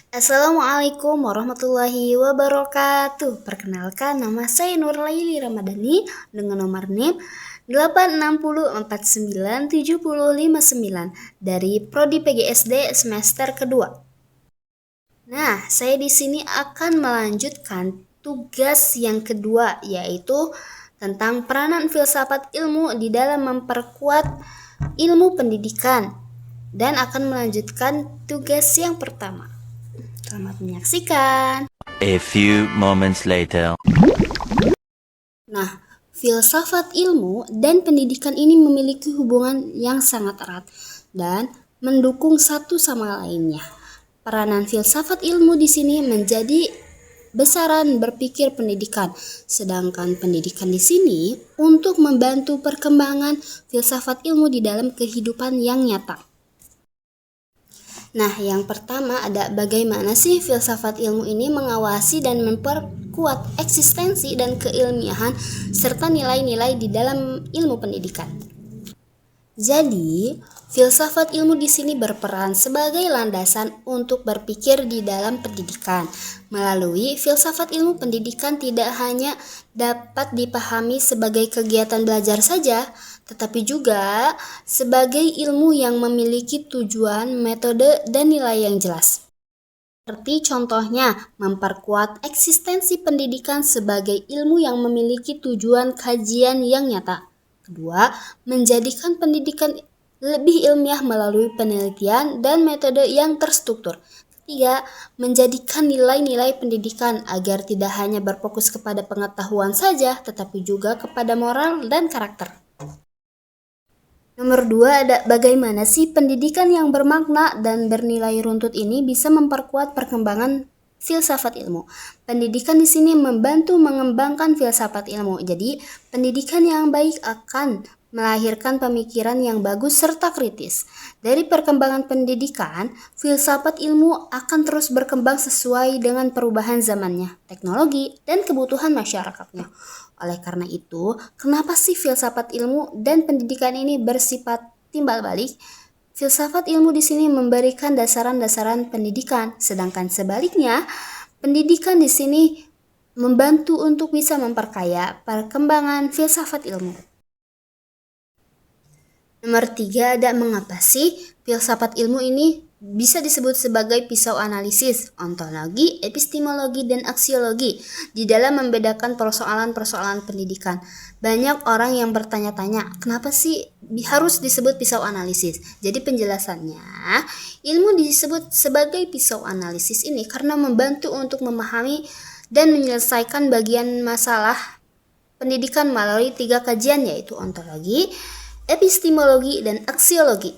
Assalamualaikum warahmatullahi wabarakatuh. Perkenalkan, nama saya Nurlaili Ramadhani dengan nomor NIM 860497059 dari Prodi PGSD semester kedua. Nah, saya di sini akan melanjutkan tugas yang kedua, yaitu tentang peranan filsafat ilmu di dalam memperkuat ilmu pendidikan, dan akan melanjutkan tugas yang pertama. Selamat menyaksikan. A few moments later. Nah, filsafat ilmu dan pendidikan ini memiliki hubungan yang sangat erat dan mendukung satu sama lainnya. Peranan filsafat ilmu di sini menjadi besaran berpikir pendidikan, sedangkan pendidikan di sini untuk membantu perkembangan filsafat ilmu di dalam kehidupan yang nyata. Nah, yang pertama ada bagaimana sih filsafat ilmu ini mengawasi dan memperkuat eksistensi dan keilmiahan serta nilai-nilai di dalam ilmu pendidikan. Jadi, filsafat ilmu di sini berperan sebagai landasan untuk berpikir di dalam pendidikan. Melalui filsafat ilmu pendidikan tidak hanya dapat dipahami sebagai kegiatan belajar saja, tetapi juga sebagai ilmu yang memiliki tujuan, metode, dan nilai yang jelas. Seperti contohnya, memperkuat eksistensi pendidikan sebagai ilmu yang memiliki tujuan kajian yang nyata. Kedua, menjadikan pendidikan lebih ilmiah melalui penelitian dan metode yang terstruktur. Ketiga, menjadikan nilai-nilai pendidikan agar tidak hanya berfokus kepada pengetahuan saja, tetapi juga kepada moral dan karakter. Nomor 2 ada bagaimana sih pendidikan yang bermakna dan bernilai runtut ini bisa memperkuat perkembangan filsafat ilmu. Pendidikan di sini membantu mengembangkan filsafat ilmu. Jadi, pendidikan yang baik akan melahirkan pemikiran yang bagus serta kritis. Dari perkembangan pendidikan, filsafat ilmu akan terus berkembang sesuai dengan perubahan zamannya, teknologi, dan kebutuhan masyarakatnya. Oleh karena itu, kenapa sih filsafat ilmu dan pendidikan ini bersifat timbal balik? Filsafat ilmu di sini memberikan dasaran-dasaran pendidikan, sedangkan sebaliknya, pendidikan di sini membantu untuk bisa memperkaya perkembangan filsafat ilmu. Nomor 3 ada mengapa sih filsafat ilmu ini bisa disebut sebagai pisau analisis, ontologi, epistemologi, dan aksiologi di dalam membedakan persoalan-persoalan pendidikan. Banyak orang yang bertanya-tanya, kenapa sih harus disebut pisau analisis? Jadi penjelasannya, ilmu disebut sebagai pisau analisis ini karena membantu untuk memahami dan menyelesaikan bagian masalah pendidikan melalui 3 kajian, yaitu ontologi, epistemologi, dan aksiologi.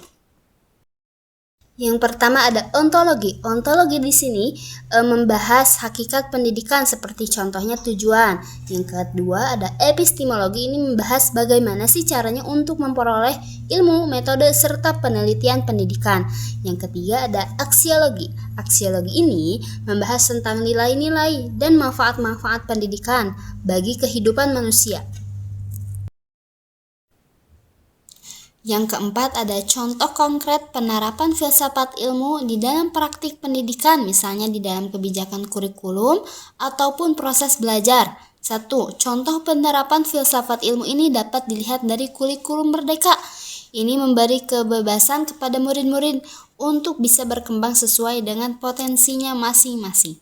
Yang pertama ada ontologi. Ontologi di sini membahas hakikat pendidikan seperti contohnya tujuan. Yang kedua ada epistemologi, ini membahas bagaimana sih caranya untuk memperoleh ilmu, metode, serta penelitian pendidikan. Yang ketiga ada aksiologi. Aksiologi ini membahas tentang nilai-nilai dan manfaat-manfaat pendidikan bagi kehidupan manusia. Yang keempat ada contoh konkret penerapan filsafat ilmu di dalam praktik pendidikan, misalnya di dalam kebijakan kurikulum ataupun proses belajar. 1. Contoh penerapan filsafat ilmu ini dapat dilihat dari kurikulum merdeka. Ini memberi kebebasan kepada murid-murid untuk bisa berkembang sesuai dengan potensinya masing-masing.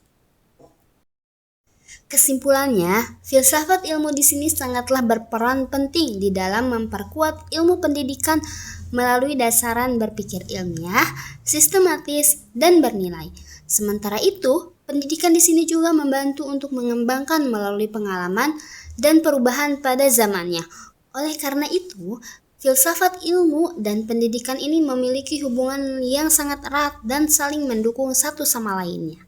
Kesimpulannya, filsafat ilmu di sini sangatlah berperan penting di dalam memperkuat ilmu pendidikan melalui dasaran berpikir ilmiah, sistematis, dan bernilai. Sementara itu, pendidikan di sini juga membantu untuk mengembangkan melalui pengalaman dan perubahan pada zamannya. Oleh karena itu, filsafat ilmu dan pendidikan ini memiliki hubungan yang sangat erat dan saling mendukung satu sama lainnya.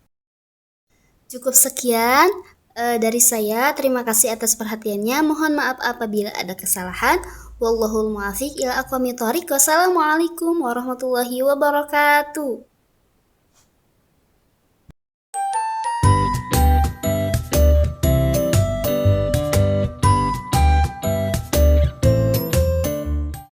Cukup sekian dari saya, terima kasih atas perhatiannya. Mohon maaf apabila ada kesalahan. Wallahul muwaffiq ila aqwamit thoriq. Wassalamualaikum warahmatullahi wabarakatuh.